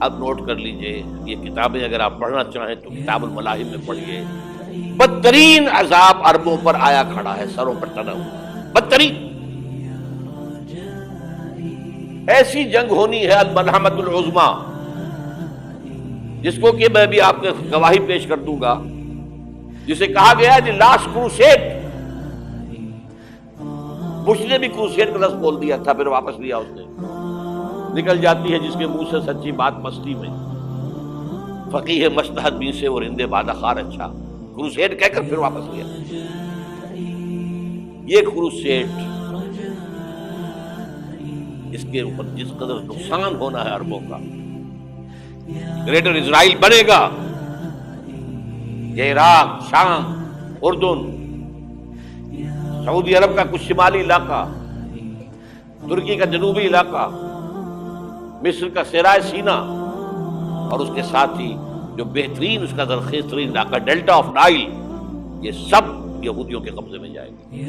اب نوٹ کر لیجئے، یہ کتابیں اگر آپ پڑھنا چاہیں تو کتاب الملاحم میں پڑھیے. بدترین عذاب عربوں پر آیا کھڑا ہے، سروں پر ٹنا ہوا، بدترین. ایسی جنگ ہونی ہے الملحمۃ العظمیٰ، جس کو کہ میں بھی آپ کے گواہی پیش کر دوں گا، جسے کہا گیا ہے دی لاسٹ کروسیڈ. بش نے بھی کروسیڈ کا لفظ بول دیا تھا، پھر واپس لیا اس نے. نکل جاتی ہے جس کے منہ سے سچی بات مستی میں، فقیہ مصلحت بین سے اور ہندے بادہ خار اچھا، کروسیڈ کہہ کر پھر واپس لیا. یہ کروسیڈ، اس کے اوپر جس قدر نقصان ہونا ہے عربوں کا، گریٹر اسرائیل بنے گا، یہ عراق، شام، اردن، سعودی عرب کا کچھ شمالی علاقہ، ترکی کا جنوبی علاقہ، مصر کا صحرائے سینا، اور اس کے ساتھ ہی جو بہترین اس کا زرخیز ترین علاقہ ڈیلٹا آف نائل، یہ سب یہودیوں کے قبضے میں جائے گی.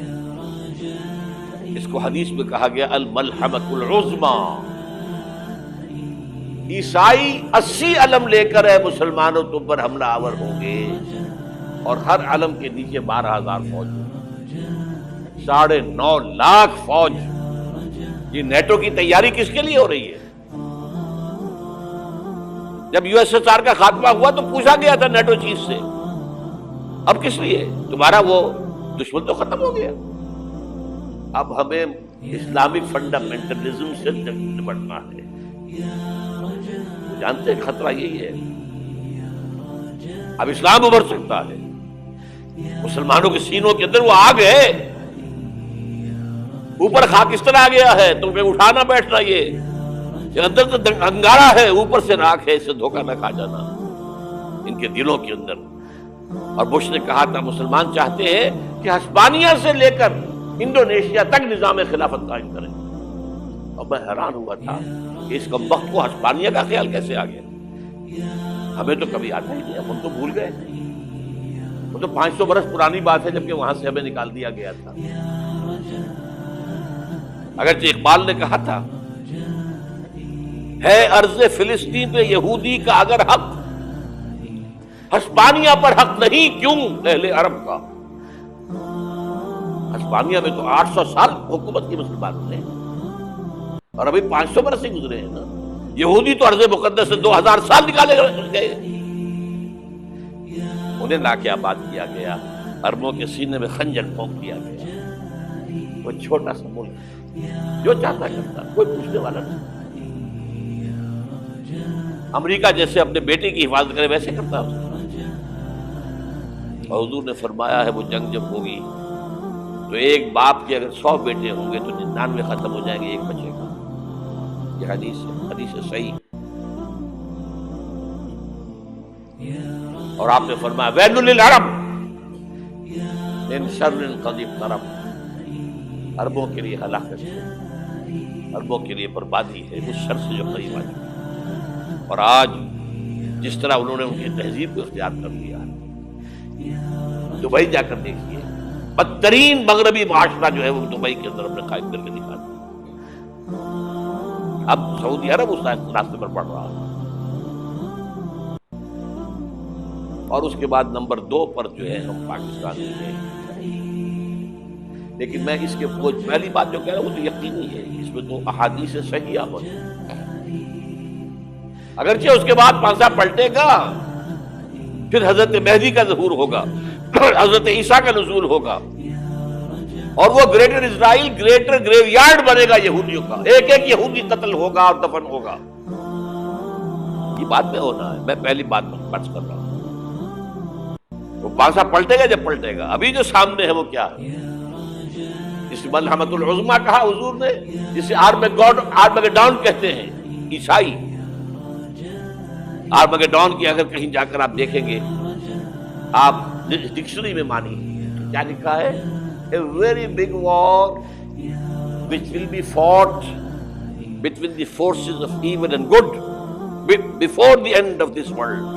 اس کو حدیث میں کہا گیا الملحمۃ العظمیٰ. عیسائی 80 علم لے کر ہے مسلمانوں تم پر حملہ آور ہوں گے، اور ہر علم کے نیچے 12,000 فوج، 9.5 لاکھ فوج. یہ نیٹو کی تیاری کس کے لیے ہو رہی ہے؟ جب یو ایس ایس آر کا خاتمہ ہوا تو پوچھا گیا تھا نیٹو چیف سے، اب کس لیے؟ تمہارا وہ دشمن تو ختم ہو گیا، اب ہمیں اسلامک فنڈامنٹلزم سے نپٹنا ہے. جانتے ہیں خطرہ یہی ہے، اب اسلام ابھر سکتا ہے. مسلمانوں کے سینوں کے اندر وہ آگ ہے، اوپر خاکستر آ گیا ہے، تمہیں اٹھانا بیٹھنا، یہ اندر تو انگارہ ہے، اوپر سے راکھ ہے، اسے دھوکہ نہ کھا جانا ان کے دلوں کے اندر. اور بش نے کہا تھا مسلمان چاہتے ہیں کہ ہسپانیہ سے لے کر انڈونیشیا تک نظام خلافت قائم کریں. اور میں حیران ہوا تھا کہ اس کمبخت کو ہسپانیہ کا خیال کیسے آ گیا. ہمیں تو کبھی آتا ہی نہیں، ہم تو بھول گئے. وہ تو 500 برس پرانی بات ہے، جبکہ وہاں سے ہمیں نکال دیا گیا تھا. اگرچہ اقبال نے کہا تھا ہے ارض فلسطین پہ یہودی کا اگر حق، ہسپانیہ پر حق نہیں کیوں اہل عرب کا. ہسپانیہ میں تو 800 سال حکومت کی مسلمانوں نے، اور ابھی 500 برس ہی گزرے ہیں نا. یہودی تو ارض مقدس سے 2000 سال نکالے گئے. انہیں لا کے آباد کیا گیا، عربوں کے سینے میں خنجر پھونک دیا گیا. وہ چھوٹا سا ملک جو چاہتا کرتا، کوئی پوچھنے والا نہیں. امریکہ جیسے اپنے بیٹے کی حفاظت کرے ویسے کرتا ہے. اور حضور نے فرمایا ہے وہ جنگ جب ہوگی تو ایک باپ کے اگر 100 بیٹے ہوں گے تو 99 ختم ہو جائیں گے، ایک بچے گا. یہ حدیث ہے، حدیث ہے صحیح. اور آپ نے فرمایا ویل للعرب من شر قد اقترب، عربوں کے لیے ہلاکت ہے، عربوں کے لیے بربادی ہے اس شر سے جو قریب آ چکا. اور آج جس طرح انہوں نے ان کی تہذیب کو اختیار کر لیا، دبئی جا کر دیکھیے، بدترین مغربی معاشرہ جو ہے وہ دبئی کے اندر ہم نے قائم کر کے دکھا دیا. اب سعودی عرب اس راستے پر بڑھ رہا ہے. اور اس کے بعد نمبر 2 پر جو ہے ہم پاکستان میں. لیکن میں اس کے پہلی بات جو کہہ رہا ہوں وہ تو یقینی ہے، اس میں تو احادیث صحیحہ موجود ہے. اگرچہ اس کے بعد پانسا پلٹے گا، پھر حضرت مہدی کا ظہور ہوگا، حضرت عیسیٰ کا نزول ہوگا، اور وہ گریٹر اسرائیل گریٹر گریو یارڈ بنے گا یہودیوں کا. ایک ایک یہودی قتل ہوگا اور دفن ہوگا. یہ بات میں ہونا ہے، میں پہلی بات بات کر رہا ہوں. وہ پانسا پلٹے گا جب پلٹے گا. ابھی جو سامنے ہے وہ کیا ہے؟ اس ملحمۃ العظمیٰ کہا حضور نے، جسے آرمگیڈون کہتے ہیں عیسائی. آرمگیڈون کی اگر کہیں جا کر آپ دیکھیں گے، آپ ڈکشنری میں مانی کیا لکھا ہے؟ A very big war which will be fought between the forces of evil and good before the end of this world.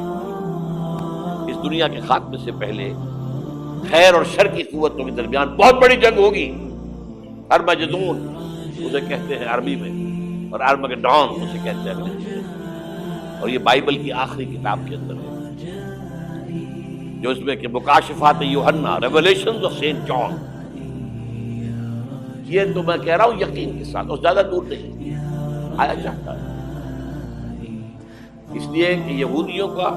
اس دنیا کے خاتمے سے پہلے خیر اور شر کی قوتوں کے درمیان بہت بڑی جنگ ہوگی. ارمجدون اسے کہتے ہیں عربی میں، اور آرمگیڈون اسے کہتے ہیں انگریزی میں. اور یہ بائبل کی آخری کتاب کے اندر ہے، جو اس میں کہ مکاشفات یوحنا، ریولیشنز آف سینٹ جان. یہ تو میں کہہ رہا ہوں یقین کے ساتھ، اور زیادہ دور نہیں آیا چاہتا ہے. اس لیے کہ یہودیوں کا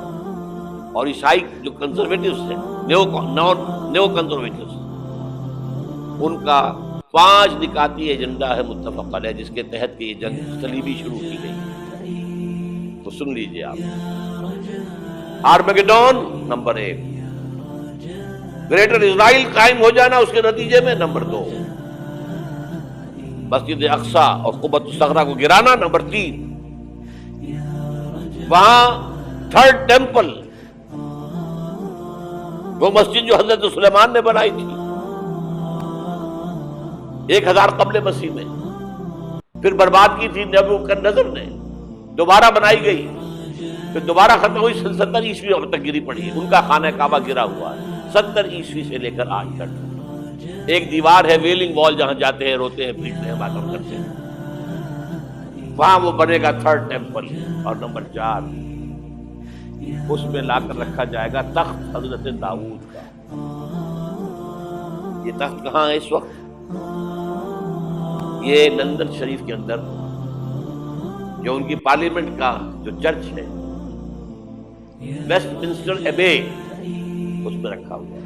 اور عیسائی جو کنزرویٹوز ہیں، نیو کنزرویٹوز، ان کا 5 نکاتی ایجنڈا ہے متفق علیہ، جس کے تحت کہ یہ جنگ صلیبی شروع کی گئی. تو سن لیجئے آپ. آرمیگیڈون نمبر 1، گریٹر اسرائیل قائم ہو جانا اس کے نتیجے میں نمبر 2، مسجد اقصی اور قبۃ الصغریٰ کو گرانا نمبر 3، وہاں 3rd ٹیمپل، وہ مسجد جو حضرت سلیمان نے بنائی تھی 1000 قبل مسیح میں، پھر برباد کی تھی نبوکدنضر نے، دوبارہ بنائی گئی، پھر دوبارہ ختم ہوئی 70 عیسوی تک گری پڑی ہے. ان کا خانہ کعبہ گرا ہوا ہے 70 عیسوی سے لے کر آج تک. ایک دیوار ہے ویلنگ وال، جہاں جاتے ہیں، روتے ہیں، پیٹتے ہیں، باتیں کرتے ہیں، وہاں وہ بنے گا 3rd ٹیمپل. اور نمبر 4، اس میں لا کر رکھا جائے گا تخت حضرت داؤد کا. یہ تخت کہاں ہے اس وقت؟ یہ لندن شریف کے اندر جو ان کی پارلیمنٹ کا جو چرچ ہے، ویسٹ منسٹر ایبے، اس میں رکھا ہوا ہے.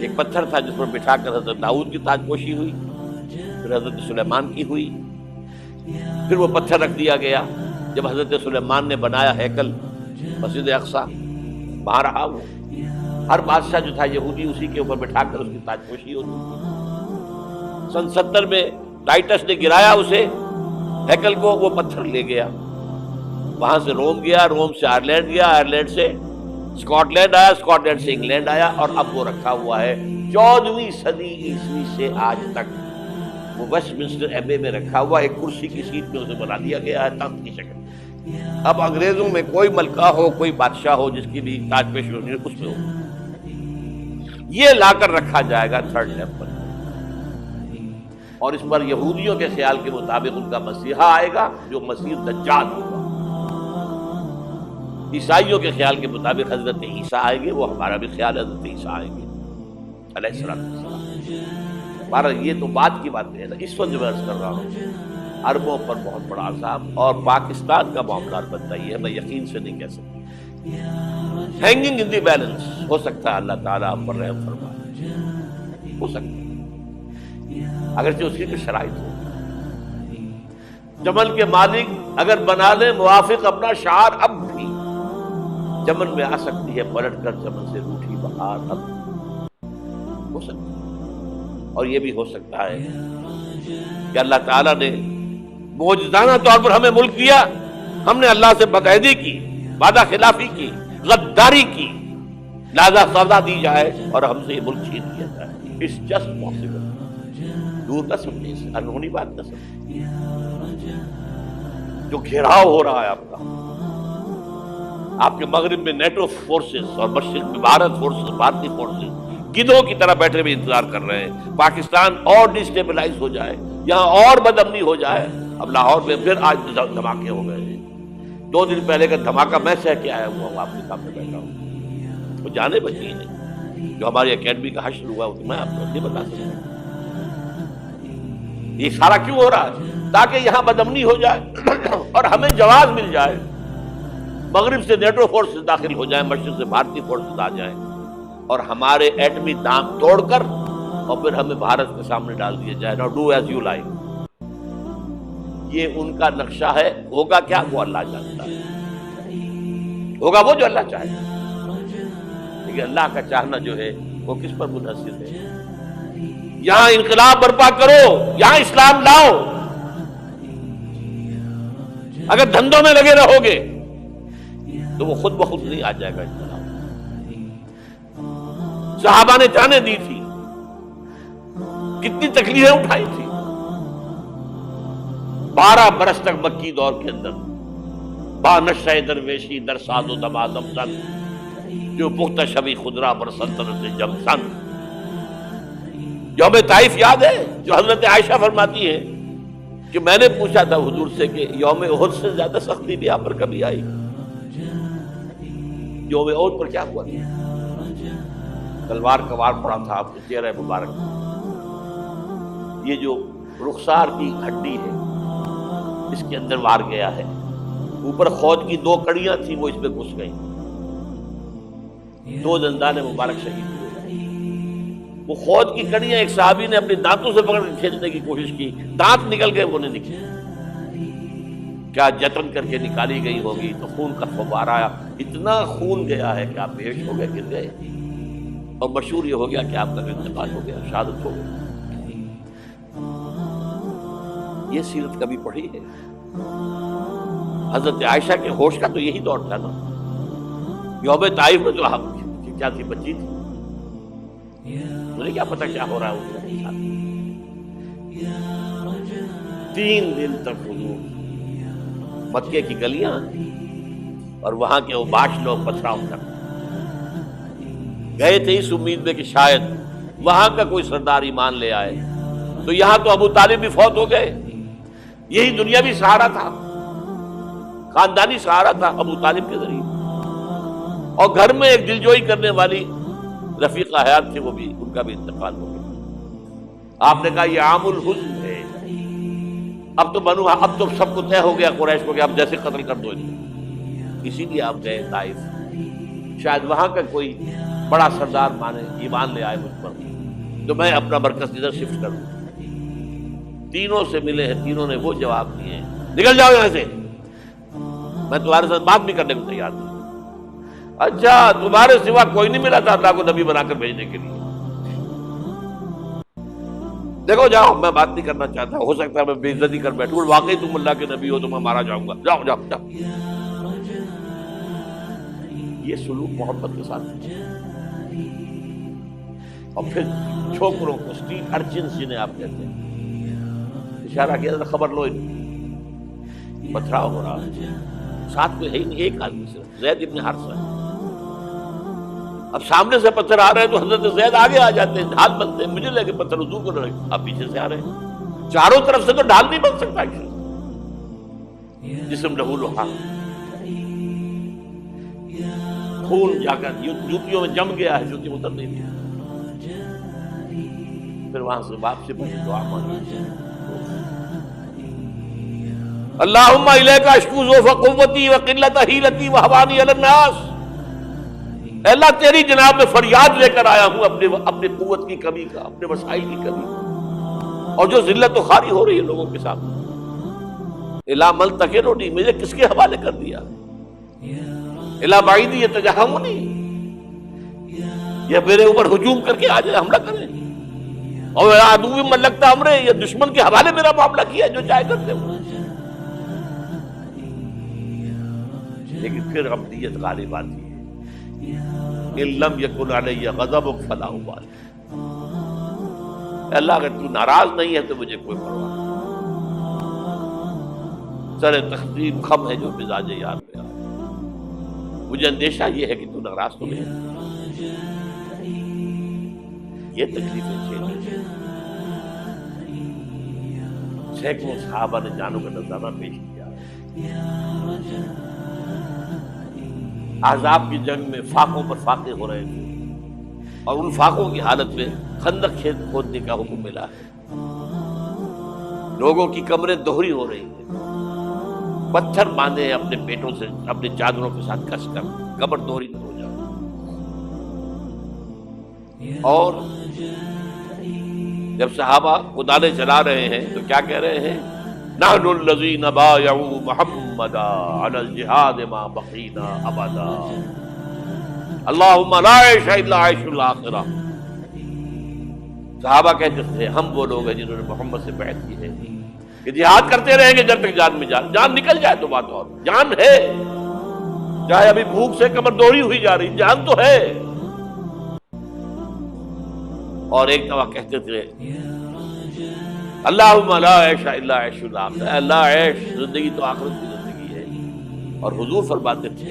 ایک پتھر تھا جس پر بٹھا کر حضرت داؤد کی تاج پوشی ہوئی، پھر حضرت سلیمان کی ہوئی، پھر وہ پتھر رکھ دیا گیا جب حضرت سلیمان نے بنایا ہیکل مسجد اقصی، وہاں رہا وہ. ہر بادشاہ جو تھا یہودی اسی کے اوپر بٹھا کر اس کی تاج پوشی ہوتی. سن 70 میں ٹائٹس نے گرایا اسے ہیکل کو، وہ پتھر لے گیا، وہاں سے روم گیا، روم سے آئرلینڈ گیا، آئرلینڈ سے اسکاٹ لینڈ آیا، اسکاٹ لینڈ سے انگلینڈ آیا، اور اب وہ رکھا ہوا ہے 14ویں صدی عیسوی سے آج تک. وہ ویسٹ منسٹر ایبے میں رکھا ہوا، ایک کرسی کی سیٹ میں اسے بنا دیا گیا ہے تخت کی شکل. اب انگریزوں میں کوئی ملکہ ہو، کوئی بادشاہ ہو جس کی بھی تاج پوشی ہونی ہے، اس میں ہو. یہ لا کر رکھا جائے گا 3rd ٹیمپل. اور اس پر یہودیوں کے خیال کے مطابق ان کا مسیحا آئے گا جو مسیح دجال ہوگا. عیسائیوں کے خیال کے مطابق حضرت عیسیٰ آئیں گے، وہ ہمارا بھی خیال ہے حضرت عیسیٰ آئیں گے علیہ السلام. ہمارا یہ تو بعد کی بات ہے نا. اس وقت جو میں عرض کر رہا ہوں عربوں پر بہت بڑا عذاب، اور پاکستان کا معاملہ البتہ یہ ہے، میں یقین سے نہیں کہہ سکتا. ہینگنگ ان دی بیلنس، ہو سکتا ہے اللہ تعالیٰ ہم پر رحم فرمائے، ہو سکتا ہے، اگرچہ اس کی کچھ شرائط ہو. چمن کے مالک اگر بنا لیں موافق اپنا شعار، اب بھی چمن میں آ سکتی ہے پلٹ کر چمن سے روٹھی بہار. اب ہو سکتا ہے. اور یہ بھی ہو سکتا ہے کہ اللہ تعالیٰ نے معجزانہ طور پر ہمیں ملک دیا، ہم نے اللہ سے بدعہدی کی، وعدہ خلافی کی، غداری کی، لہذا سزا دی جائے اور ہم سے یہ ملک چھین لیا جائے. It's just possible. دور نہ سمجھے، انہونی بات نہ سمجھے. جو گھیراؤ ہو رہا ہے آپ کے مغرب میں نیٹو فورسز اور مشرق میں بھارت فورسز، بھارتی فورسز گدھوں کی طرح بیٹھے ہوئے انتظار کر رہے ہیں پاکستان اور ڈسٹیبلائز ہو جائے، یہاں اور بدامنی ہو جائے. اب لاہور میں پھر آج دھماکے ہو گئے. 2 دن پہلے کا دھماکہ میں سہ کے آیا ہوا ہوں، آپ کے سامنے بیٹھا ہوں. وہ جانے بچی ہی نہیں. جو ہماری اکیڈمی کا حشر ہوا میں آپ کو یہ بتا سکتا ہوں. یہ سارا کیوں ہو رہا ہے؟ تاکہ یہاں بدامنی ہو جائے اور ہمیں جواز مل جائے. مغرب سے نیٹو فورسز داخل ہو جائیں، مشرق سے بھارتی فورسز آ جائیں، اور ہمارے ایٹمی دام توڑ کر اور پھر ہمیں بھارت کے سامنے ڈال دیا جائے. نا ڈو ایز یو لائک. یہ ان کا نقشہ ہے. ہوگا کیا وہ اللہ جانتا ہے. ہوگا وہ جو اللہ چاہے. لیکن اللہ کا چاہنا جو ہے وہ کس پر منحصر ہے؟ یہاں انقلاب برپا کرو، یہاں اسلام لاؤ. اگر دھندوں میں لگے رہو گے تو وہ خود بخود نہیں آ جائے گا انقلاب. صحابہ نے جانیں دی تھی، کتنی تکلیفیں اٹھائی تھی. 12 برس تک مکی دور کے اندر با نشہ درویشی در ساز و دمادم سن، جو پختہ شبی خدرا بر سلطنت جم سن. یوم طائف یاد ہے جو حضرت عائشہ فرماتی ہے کہ میں نے پوچھا تھا حضور سے کہ یوم احد سے زیادہ سختی بھی آپ پر کبھی آئی؟ یوم احد پر کیا ہوا تھا؟ تلوار کا وار پڑا تھا آپ کے چہرہ مبارک، یہ جو رخسار کی ہڈی ہے اس کے اندر وار گیا ہے، اوپر خود کی 2 کڑیاں تھیں وہ اس پہ گھس گئیں، 2 دندان مبارک شہید ہوئے۔ وہ خود کی کڑیاں ایک صحابی نے اپنے دانتوں سے پکڑ کے کھینچنے کی کوشش کی، دانت نکل گئے، وہ نہیں نکلے، کیا جتن کر کے نکالی گئی ہوگی تو خون کا فوارہ آیا، اتنا خون گیا ہے کہ آپ بے ہوش ہو گئے، گر گئے، اور مشہور یہ ہو گیا کہ آپ کا انتقال ہو گیا، شہادت ہو گئی۔ یہ سیرت کبھی پڑھی ہے؟ حضرت عائشہ کے ہوش کا تو یہی دور تھا نا، یوم طائف میں تو آپ کیا تھی، بچی تھی، مجھے کیا پتا کیا ہو رہا ہے اس کے ساتھ۔ 3 دن تک حضور مکے کی گلیاں اور وہاں کے اوباش لوگ پتھراؤ کر گئے تھے اس امید میں کہ شاید وہاں کا کوئی سردار ایمان لے آئے، تو یہاں تو ابو طالب بھی فوت ہو گئے، یہی دنیاوی سہارا تھا، خاندانی سہارا تھا ابو طالب کے ذریعے، اور گھر میں ایک دلجوئی کرنے والی رفیقہ حیات تھی، وہ بھی، ان کا بھی انتقال ہو گیا۔ آپ نے کہا یہ عام الحزن ہے، اب تو سب کو طے ہو گیا قریش کو کہ اب جیسے قتل کر دو، اسی لیے آپ گئے طائف، شاید وہاں کا کوئی بڑا سردار مانے ایمان لے آئے مجھ پر، تو میں اپنا مرکز ادھر شفٹ کر دوں۔ تینوں سے ملے ہیں، تینوں نے وہ جواب دیے ہیں، نکل جاؤ یہاں سے، میں تمہارے ساتھ بات بھی کرنے کو تیار نہیں۔ اچھا، تمہارے سوا کوئی نہیں ملا تھا اللہ کو نبی بنا کر بھیجنے کے لیے؟ دیکھو جاؤ، میں بات نہیں کرنا چاہتا، ہو سکتا ہے میں بے عزتی کر بیٹھوں، واقعی تم اللہ کے نبی ہو تو میں مارا جاؤں گا، جاؤ جاؤ جاؤ۔ یہ سلوک محبت کے ساتھ، اور پھر چھوکروں کو، اسٹریٹ ارچنز جنہیں آپ کہتے ہیں، اشارہ کیا تھا، خبر لو پتھراؤ ہو رہا ہے، ساتھ کوئی ہے ہی نہیں، ایک آدمی صرف زید ابن حارثہ۔ اب سامنے سے پتھر آ رہے ہیں تو حضرت زید آگے آ جاتے ہیں، ڈھال بنتے ہیں، مجھے لگے پتھر حضور کو لگے، اب پیچھے سے آ رہے ہیں، چاروں طرف سے تو ڈھال نہیں بن سکتا، جسم لہو لہا، خون جا کر جوتیوں میں جم گیا ہے، جوتی اتر نہیں دی۔ پھر وہاں سے واپسی پر دعا مانگی، اللہم الیک اشکو ضعف قوتی وقلت حیلتی وہوانی علی الناس، اے اللہ تیری جناب میں فریاد لے کر آیا ہوں اپنے قوت کی کمی کا، اپنے وسائل کی کمی، اور جو ذلت و خواری ہو رہی ہے لوگوں کے ساتھ، الا ملتقننی، مجھے کس کے حوالے کر دیا، الا بعیدی یتجہمنی، یہ میرے اوپر ہجوم کر کے آ جائے، حملہ کرے، اور عدو من لگتا امرے، یہ دشمن کے حوالے میرا معاملہ کیا جو چاہے کرتے ہو۔ لیکن پھر عبدیت غالب آتی ہے، ان لم یکن علی غضبک فلا ابالی، اللہ اگر تو ناراض نہیں ہے تو مجھے کوئی پرواہ نہیں، سر تخدیر خم ہے جو مزاج یار میں آ، مجھے اندیشہ یہ ہے کہ تو ناراض تو نہیں۔ یہ تکلیفیں جھیلی، سینکڑوں صحابہ نے جانوں کا نذرانہ پیش کیا، احزاب کی جنگ میں فاقوں پر فاقے ہو رہے تھے، اور ان فاقوں کی حالت میں خندق کھودنے کا حکم ملا ہے، لوگوں کی کمریں دوہری ہو رہی ہیں، پتھر باندھے ہیں اپنے پیٹوں سے، اپنے چادروں کے ساتھ کس کر کمر دوہری نہ ہو جائے، اور جب صحابہ کدالیں چلا رہے ہیں تو کیا کہہ رہے ہیں، نحن الذین بایعوا محمدا علی الجہاد ما بقینا ابدا، اللہم لا عیش الا عیش الاخرہ۔ صحابہ کہتے تھے ہم وہ لوگ ہیں جنہوں نے محمد سے بیعت کی ہے کہ جہاد کرتے رہیں گے جب تک جان میں جان نکل جائے تو بات اور، جان ہے، چاہے ابھی بھوک سے کمر دوڑی ہوئی جا رہی، جان تو ہے۔ اور ایک دفعہ کہتے تھے اللہم لا عیش الا عیش الاخرہ، اللہ عیش زندگی تو آخرت کی زندگی ہے۔ اور حضور فرماتے تھے،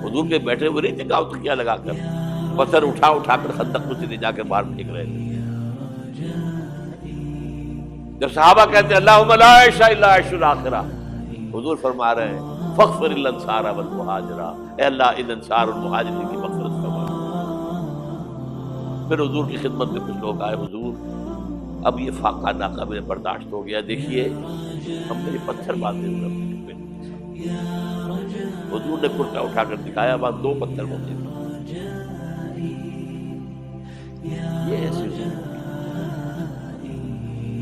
حضور کے بیٹھے ہوئے نہیں تھے گاؤں تکیہ لگا کر، پتھر اٹھا کر خندق میں سے لے جا کر باہر پھینک رہے تھے، جب صحابہ کہتے ہیں اللہم لا عیش الا عیش الاخرہ، حضور فرما رہے ہیں فاغفر للانصار والمہاجرہ، اے اللہ ان انصار اور مہاجرین کی مغفرت فرما۔ پھر حضور کی خدمت میں کچھ لوگ آئے، حضور اب یہ فاقہ ناقابل برداشت ہو گیا، دیکھیے ہم نے یہ پتھر باندھے ہوئے ہیں۔ حضور نے کرتا اٹھا کر دکھایا، وہاں 2 پتھر ہوتے ہیں۔ یہ ایسے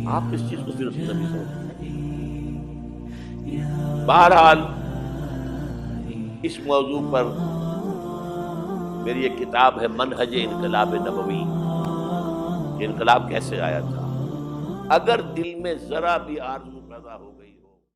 آپ اس چیز کو صرف نہیں سمجھتے۔ بہرحال اس موضوع پر میری ایک کتاب ہے منہج انقلاب نبوی، کہ انقلاب کیسے آیا تھا۔ اگر دل میں ذرا بھی آرزو پیدا ہو گئی